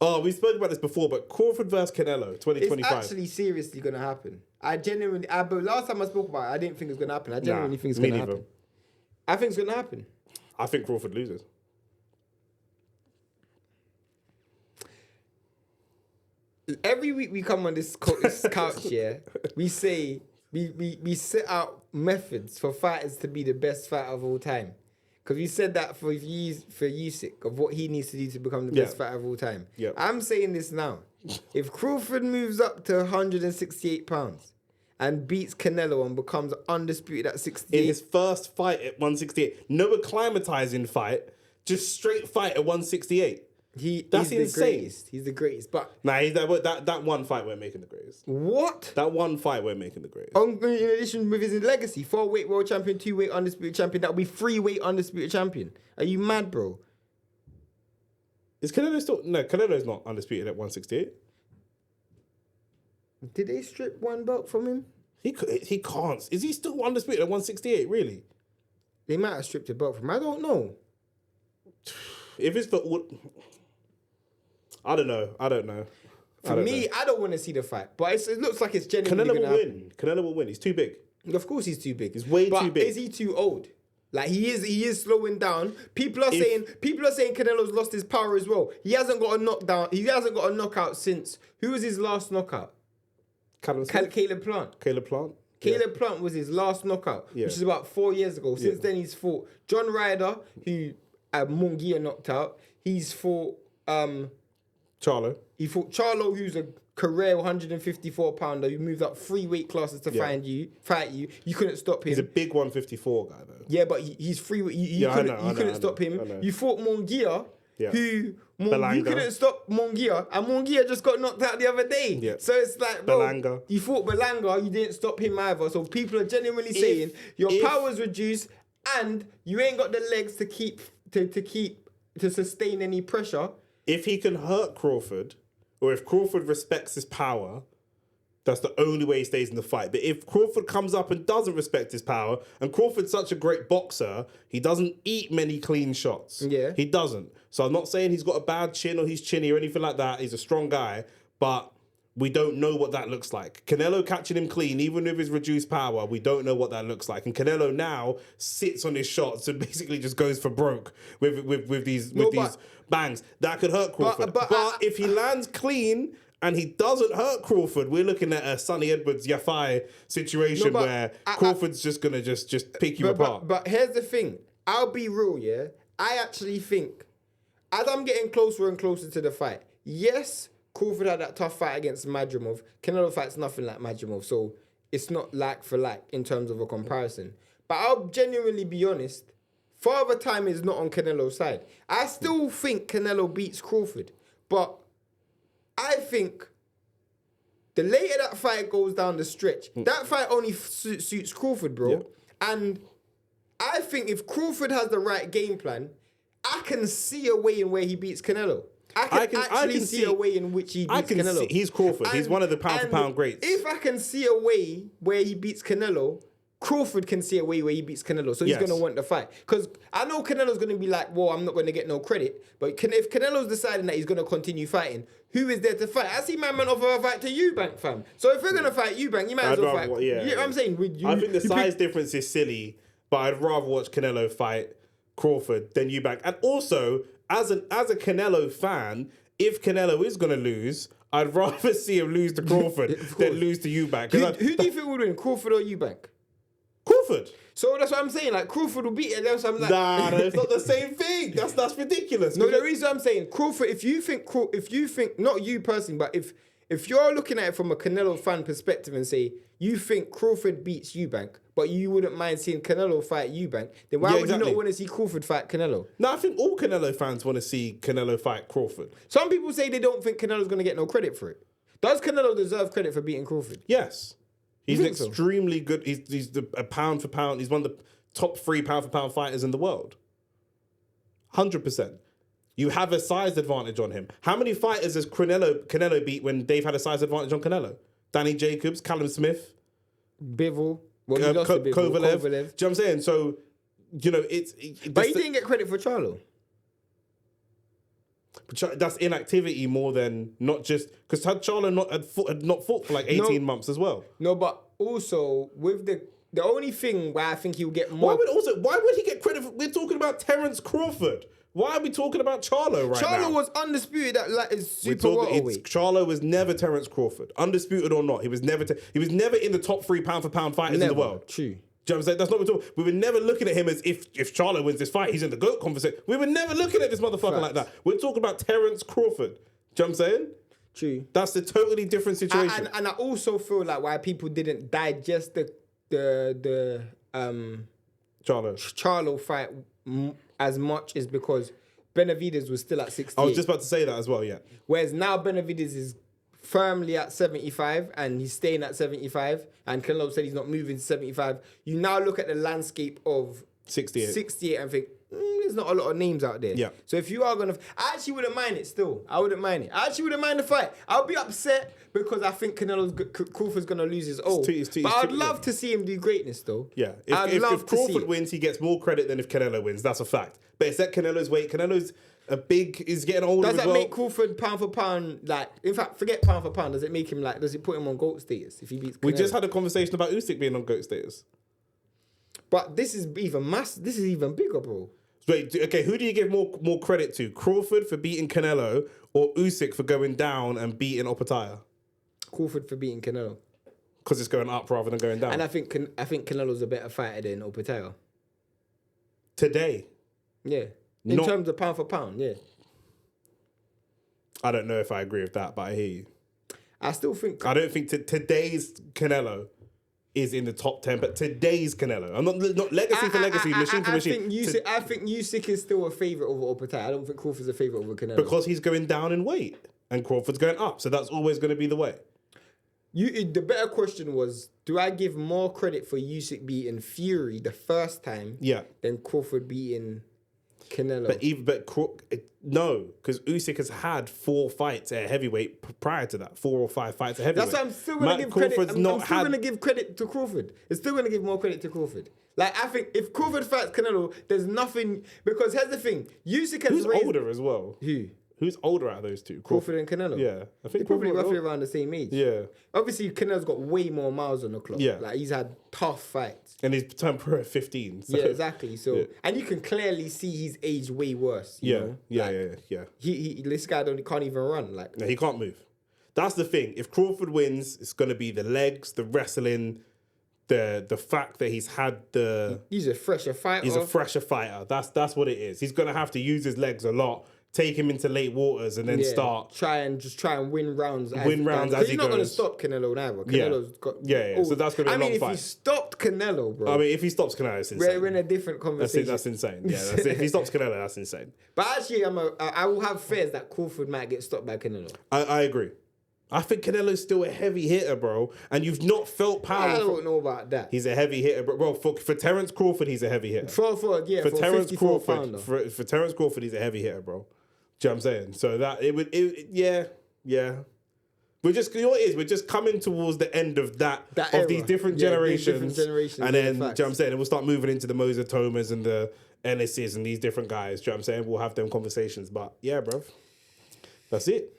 Oh, we spoke about this before, but Crawford versus Canelo, 2025. It's actually seriously going to happen. But last time I spoke about it, I didn't think it was going to happen. I genuinely think it's going to happen. I think it's going to happen. I think Crawford loses. Every week we come on this couch here, we say, we set out methods for fighters to be the best fighter of all time. Because we said that for Usyk, of what he needs to do to become the best fighter of all time. Yeah. I'm saying this now. If Crawford moves up to 168 pounds and beats Canelo and becomes undisputed at 68... In his first fight at 168, no acclimatizing fight, just straight fight at 168. That's insane. He's the greatest. But that one fight we're making the greatest. What? That one fight we're making the greatest. In addition with his legacy, 4-weight world champion, 2-weight undisputed champion, that would be 3-weight undisputed champion. Are you mad, bro? Is Canelo still... No, Canelo's not undisputed at 168. Did they strip one belt from him? He can't. Is he still undisputed at 168, really? They might have stripped a belt from him. I don't know. If it's for... I don't know. For me, I don't want to see the fight, but it looks like it's genuinely going to happen. Canelo will win. He's too big. Of course he's too big. He's way too big. Is he too old? Like he is slowing down. People are saying Canelo's lost his power as well. He hasn't got a knockdown. He hasn't got a knockout since... Who was his last knockout? Caleb Plant. Caleb Plant was his last knockout, which is about 4 years ago. Since then he's fought John Ryder, who Munguia knocked out. He's fought... Charlo. He fought Charlo, who's a career 154-pounder who moved up 3 weight classes to fight you. You couldn't stop him. He's a big 154 guy, though. Yeah, but he's 3 weight. You couldn't stop him. You fought Munguia, who... You couldn't stop Munguia, and Munguia just got knocked out the other day. Yeah. So it's like, bro, you fought Belanga, you didn't stop him either. So people are genuinely saying your power's reduced and you ain't got the legs to sustain any pressure. If he can hurt Crawford, or if Crawford respects his power, that's the only way he stays in the fight. But if Crawford comes up and doesn't respect his power, and Crawford's such a great boxer, he doesn't eat many clean shots. Yeah. He doesn't. So I'm not saying he's got a bad chin or he's chinny or anything like that. He's a strong guy, but we don't know what that looks like. Canelo catching him clean, even with his reduced power, we don't know what that looks like. And Canelo now sits on his shots and basically just goes for broke with these bangs. That could hurt Crawford. But if he lands clean and he doesn't hurt Crawford, we're looking at a Sonny Edwards Yafai situation where Crawford's just gonna just pick you apart. But here's the thing. I'll be real, yeah. I actually think, as I'm getting closer and closer to the fight, yes, Crawford had that tough fight against Madrimov. Canelo fight's nothing like Madrimov, so it's not like for like in terms of a comparison. But I'll genuinely be honest, Father Time is not on Canelo's side. I still think Canelo beats Crawford, but I think the later that fight goes down the stretch, that fight only suits Crawford, bro. Yeah. And I think if Crawford has the right game plan, I can see a way in where he beats Canelo. I can see a way in which he beats Canelo. He's Crawford. He's one of the pound-for-pound greats. If I can see a way where he beats Canelo, Crawford can see a way where he beats Canelo. So he's going to want the fight. Because I know Canelo's going to be like, well, I'm not going to get no credit. But if Canelo's deciding that he's going to continue fighting, who is there to fight? I see my man offer a fight to Eubank, fam. So if we're going to fight Eubank, you might as well fight. You know what I'm saying? I think the size difference is silly, but I'd rather watch Canelo fight Crawford than Eubank. And also, as a Canelo fan, if Canelo is going to lose, I'd rather see him lose to Crawford than lose to Eubank. Who do you think would win, Crawford or Eubank? Crawford. So that's what I'm saying. Like Crawford will beat it. That's what I'm like. Nah, it's not the same thing. That's ridiculous. No, the reason I'm saying Crawford. If you think not you personally, but if you're looking at it from a Canelo fan perspective and say you think Crawford beats Eubank, but you wouldn't mind seeing Canelo fight Eubank, then why would you not want to see Crawford fight Canelo? No, I think all Canelo fans want to see Canelo fight Crawford. Some people say they don't think Canelo's going to get no credit for it. Does Canelo deserve credit for beating Crawford? Yes. He's extremely good. He's a pound for pound. He's one of the top 3 pound for pound fighters in the world. 100%. You have a size advantage on him. How many fighters has Canelo beat when they've had a size advantage on Canelo? Danny Jacobs, Callum Smith, Bivol, Kovalev. Do you know what I'm saying? So, you know, but he didn't get credit for Charlo. But that's inactivity more than not just because Charlo had not fought for like 18 months as well. No, but also with the only thing where I think he'll get more. Why would he get credit? We're talking about Terence Crawford. Why are we talking about Charlo right now? Charlo was undisputed at like his super welterweight. Charlo was never Terence Crawford, undisputed or not. He was never in the top 3 pound for pound fighters in the world. True. Do you know what I'm saying? That's not what we're talking. We were never looking at him as if Charlo wins this fight, he's in the GOAT conversation. We were never looking at this motherfucker like that. We're talking about Terence Crawford. Do you know what I'm saying? True. That's a totally different situation. And I also feel like why people didn't digest the Charlo fight as much is because Benavidez was still at 68. I was just about to say that as well, yeah. Whereas now Benavidez is firmly at 75 and he's staying at 75 and Canelo said he's not moving to 75. You now look at the landscape of 68 and think, there's not a lot of names out there. Yeah. So if you are going to... I actually wouldn't mind it still. I wouldn't mind it. I actually wouldn't mind the fight. I'll be upset because I think Crawford's going to lose his own. But I'd love to see him do greatness though. Yeah. If Crawford wins, he gets more credit than if Canelo wins. That's a fact. But it's at Canelo's weight. Canelo's is getting older as well. Does that make Crawford pound for pound, like... In fact, forget pound for pound. Does it make him like... Does it put him on GOAT status if he beats Canelo? We just had a conversation about Usyk being on GOAT status. But this is even bigger, bro. Wait, okay, who do you give more credit to? Crawford for beating Canelo or Usyk for going down and beating Opataya? Crawford for beating Canelo. Because it's going up rather than going down. And I think Canelo's a better fighter than Opataya. Today? Yeah. In terms of pound for pound, yeah. I don't know if I agree with that, but I hear you. I still think... I don't think today's Canelo is in the top 10, but today's Canelo. I'm not legacy for legacy, machine for machine. I think Usyk is still a favourite over Opataya. I don't think Crawford's a favourite over Canelo. Because he's going down in weight and Crawford's going up, so that's always going to be the way. The better question was, do I give more credit for Usyk beating Fury the first time than Crawford beating Canelo? No, because Usyk has had 4 fights at heavyweight prior to that. 4 or 5 fights at heavyweight. That's why I'm still going to give credit. I'm still going to give credit to Crawford. It's still going to give more credit to Crawford. Like, I think if Crawford fights Canelo, there's nothing... Because here's the thing. Usyk has Who's older as well? Who's older out of those two? Crawford and Canelo. Yeah. I think they're probably roughly around the same age. Yeah. Obviously, Canelo's got way more miles on the clock. Yeah. Like, he's had tough fights. And he's turned pro at 15. So. Yeah, exactly. So, and you can clearly see he's aged way worse. You know? Yeah. This guy can't even run. Like, no, he can't move. That's the thing. If Crawford wins, it's going to be the legs, the wrestling, the fact that he's had the... He's a fresher fighter. He's a fresher fighter. That's what it is. He's going to have to use his legs a lot, take him into late waters, and then try and win rounds. As he goes. He's not going to stop Canelo neither. Canelo's got... Yeah. So that's going to be a long fight. If he stopped Canelo, bro... if he stops Canelo, it's insane. We're in a different conversation. That's insane. Yeah, that's it. If he stops Canelo, that's insane. But actually, I will have fears that Crawford might get stopped by Canelo. I agree. I think Canelo's still a heavy hitter, bro. And you've not felt power. I don't know about that. He's a heavy hitter, bro. For Terence Crawford, he's a heavy hitter. For Terence Crawford, for Terence Crawford, he's a heavy hitter, bro. Do you know what I'm saying? So that yeah. We're just coming towards the end of that of era. these different generations. And then, do you know what I'm saying? And we'll start moving into the Moser Thomas and the Ennis's and these different guys. Do you know what I'm saying? We'll have them conversations. But yeah, bro. That's it.